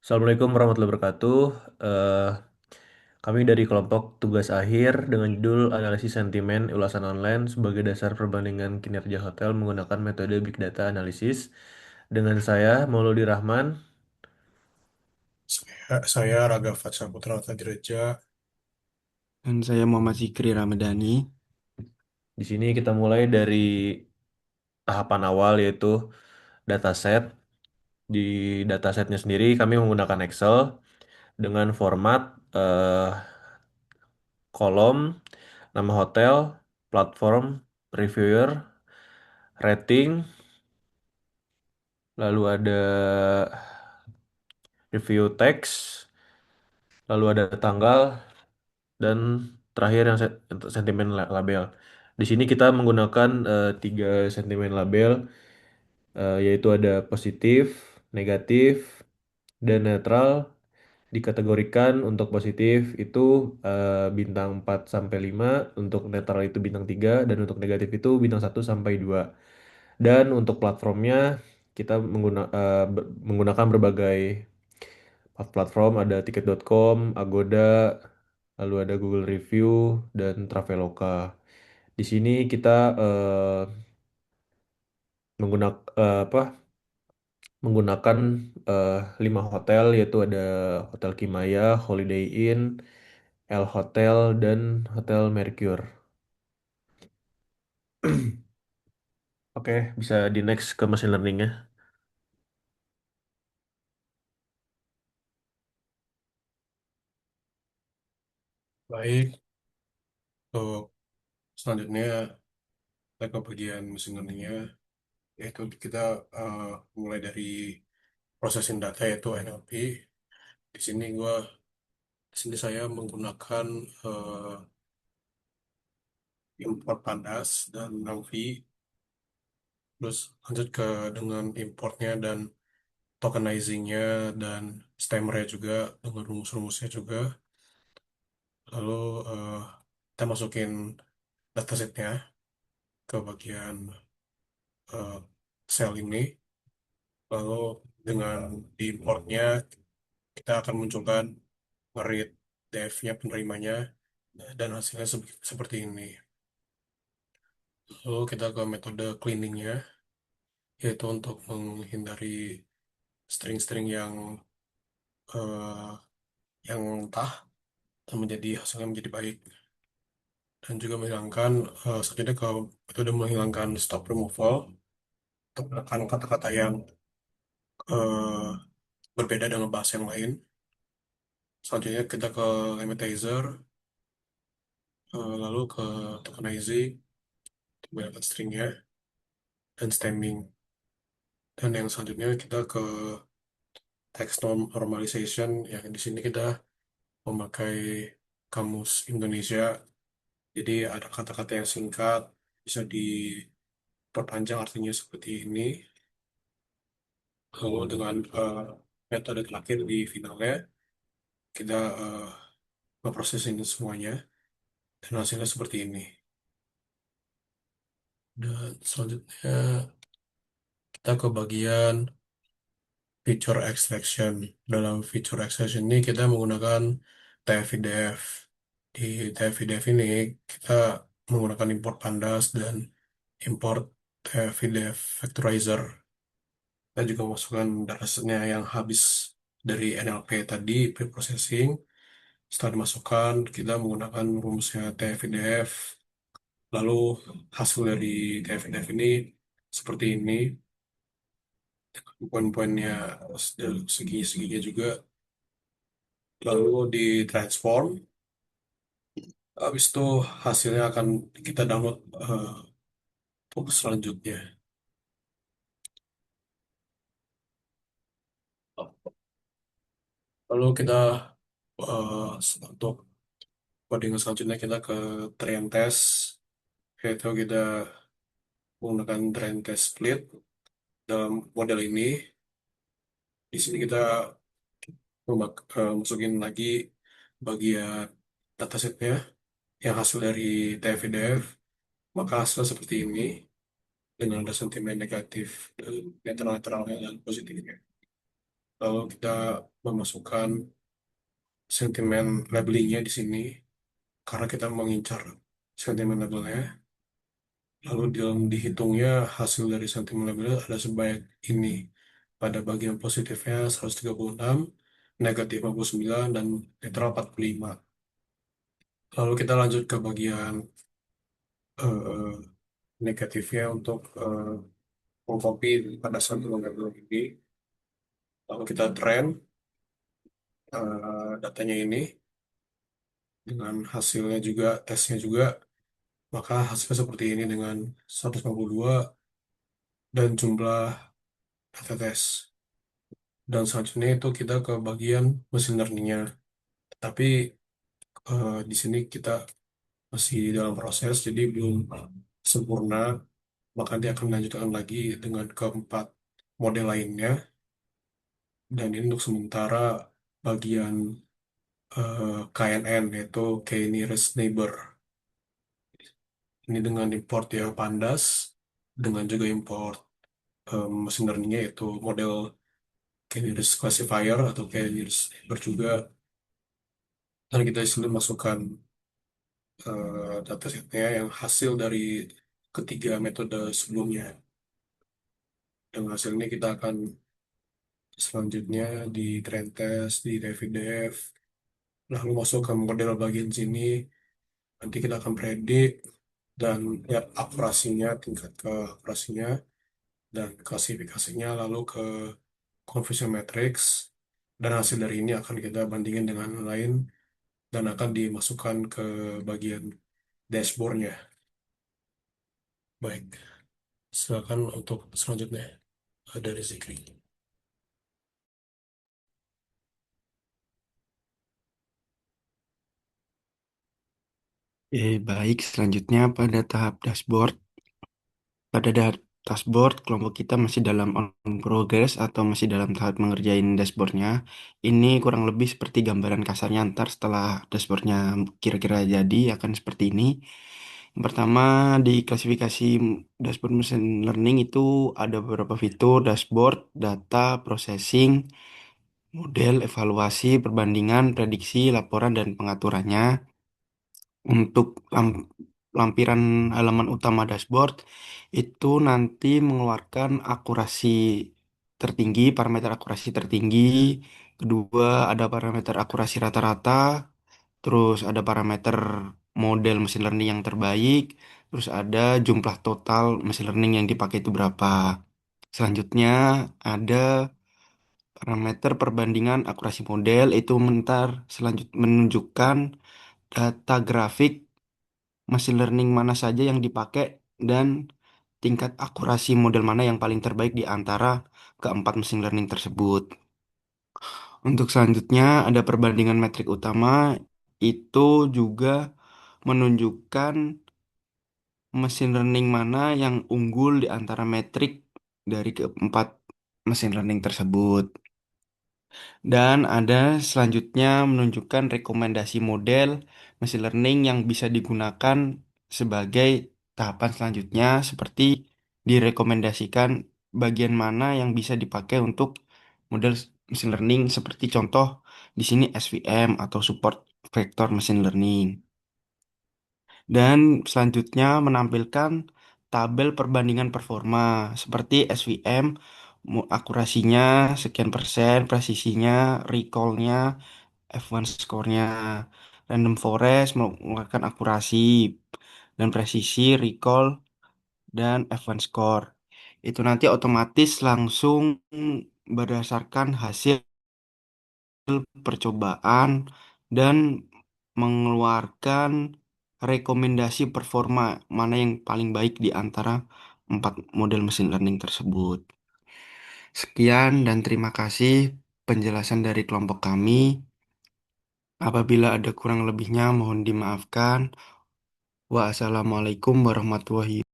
Assalamualaikum warahmatullahi wabarakatuh. Eh, Kami dari kelompok tugas akhir dengan judul Analisis Sentimen Ulasan Online sebagai dasar perbandingan kinerja hotel menggunakan metode Big Data Analysis. Dengan saya, Mauludi Rahman. Saya Raga Fatsal Putra Direja. Dan saya Muhammad Zikri Ramadhani. Di sini kita mulai dari tahapan awal yaitu dataset. Di datasetnya sendiri kami menggunakan Excel dengan format eh, kolom, nama hotel, platform, reviewer, rating, lalu ada review text, lalu ada tanggal, dan terakhir yang sentimen label. Di sini kita menggunakan tiga sentimen label, yaitu ada positif, negatif, dan netral. Dikategorikan untuk positif itu bintang 4 sampai 5, untuk netral itu bintang 3, dan untuk negatif itu bintang 1 sampai 2. Dan untuk platformnya kita menggunakan berbagai platform, ada tiket.com, Agoda, lalu ada Google Review dan Traveloka. Di sini kita menggunakan eh, 5 hotel, yaitu ada Hotel Kimaya, Holiday Inn, L Hotel, dan Hotel Mercure. Oke, bisa di next ke machine learning-nya. Baik, untuk selanjutnya kita ke bagian mesin learning-nya, yaitu kita eh, mulai dari processing data yaitu NLP. Di sini saya menggunakan eh, import pandas dan Navi, terus lanjut ke dengan importnya dan tokenizing-nya dan stemmer-nya juga dengan rumus-rumusnya juga. Lalu eh, kita masukin datasetnya ke bagian eh, sel ini. Lalu dengan di importnya kita akan munculkan read def-nya penerimanya dan hasilnya seperti ini. Lalu kita ke metode cleaning-nya, yaitu untuk menghindari string-string eh, yang mentah dan hasilnya menjadi baik, dan juga menghilangkan selanjutnya ke metode menghilangkan stop removal untuk menekan kata-kata yang eh, berbeda dengan bahasa yang lain. Selanjutnya kita ke lemmatizers, lalu ke tokenizing untuk mendapatkan stringnya dan stemming. Dan yang selanjutnya kita ke text normalization, yang di sini kita memakai kamus Indonesia. Jadi ada kata-kata yang singkat bisa diperpanjang artinya seperti ini. Lalu dengan metode terakhir di finalnya kita memproses ini semuanya dan hasilnya seperti ini. Dan selanjutnya kita ke bagian feature extraction. Dalam feature extraction ini kita menggunakan TF-IDF. Di TF-IDF ini kita menggunakan import pandas dan import TF-IDF vectorizer. Kita juga masukkan datasetnya yang habis dari NLP tadi, pre-processing. Setelah dimasukkan, kita menggunakan rumusnya TF-IDF. Lalu hasil dari TF-IDF ini seperti ini. Poin-poinnya segi-seginya juga. Lalu ditransform. Habis itu hasilnya akan kita download untuk selanjutnya. Lalu kita untuk coding selanjutnya kita ke train test, yaitu kita menggunakan train test split dalam model ini. Di sini kita masukin lagi bagian datasetnya yang hasil dari TF-IDF, maka hasilnya seperti ini dengan ada sentimen negatif dan netral-netralnya dan positifnya. Lalu kita memasukkan sentimen labelingnya di sini karena kita mengincar sentimen labelnya. Lalu dalam dihitungnya hasil dari sentimen labelnya ada sebaik ini. Pada bagian positifnya 136, negatif 59, dan netral 45. Lalu kita lanjut ke bagian eh, negatifnya untuk mengcopy pada sentimen label ini. Lalu kita trend datanya ini dengan hasilnya juga, tesnya juga, maka hasilnya seperti ini dengan 152 dan jumlah data tes. Dan selanjutnya itu kita ke bagian mesin learning-nya. Tapi di sini kita masih dalam proses, jadi belum sempurna. Maka dia akan melanjutkan lagi dengan keempat model lainnya. Dan ini untuk sementara bagian KNN, yaitu K Nearest Neighbor. Ini dengan import ya Pandas, dengan juga import mesin learning-nya yaitu model K Nearest Classifier atau K Nearest Neighbor juga. Dan kita di sini masukkan datasetnya yang hasil dari ketiga metode sebelumnya. Dan hasil ini kita akan selanjutnya di trend test, di Davidef, lalu masuk ke model bagian sini. Nanti kita akan predik dan lihat akurasinya, tingkat keakurasinya, dan klasifikasinya, lalu ke confusion matrix. Dan hasil dari ini akan kita bandingin dengan yang lain dan akan dimasukkan ke bagian dashboardnya. Baik, silakan untuk selanjutnya dari Zikri. Baik, selanjutnya pada tahap dashboard. Dashboard, kelompok kita masih dalam on progress atau masih dalam tahap mengerjain dashboardnya. Ini kurang lebih seperti gambaran kasarnya ntar setelah dashboardnya kira-kira jadi akan seperti ini. Yang pertama di klasifikasi dashboard machine learning itu ada beberapa fitur dashboard, data, processing, model, evaluasi, perbandingan, prediksi, laporan, dan pengaturannya. Untuk lampiran halaman utama dashboard itu nanti mengeluarkan akurasi tertinggi, parameter akurasi tertinggi. Kedua, ada parameter akurasi rata-rata. Terus ada parameter model mesin learning yang terbaik. Terus ada jumlah total mesin learning yang dipakai itu berapa. Selanjutnya ada parameter perbandingan akurasi model itu menunjukkan data grafik machine learning mana saja yang dipakai dan tingkat akurasi model mana yang paling terbaik di antara keempat machine learning tersebut. Untuk selanjutnya ada perbandingan metrik utama itu juga menunjukkan machine learning mana yang unggul di antara metrik dari keempat machine learning tersebut. Dan ada selanjutnya menunjukkan rekomendasi model machine learning yang bisa digunakan sebagai tahapan selanjutnya seperti direkomendasikan bagian mana yang bisa dipakai untuk model machine learning seperti contoh di sini SVM atau support vector machine learning. Dan selanjutnya menampilkan tabel perbandingan performa seperti SVM, akurasinya sekian persen, presisinya, recall-nya, F1 score-nya. Random Forest mengeluarkan akurasi dan presisi, recall, dan F1 score. Itu nanti otomatis langsung berdasarkan hasil percobaan dan mengeluarkan rekomendasi performa mana yang paling baik di antara empat model mesin learning tersebut. Sekian dan terima kasih penjelasan dari kelompok kami. Apabila ada kurang lebihnya mohon dimaafkan. Wassalamualaikum warahmatullahi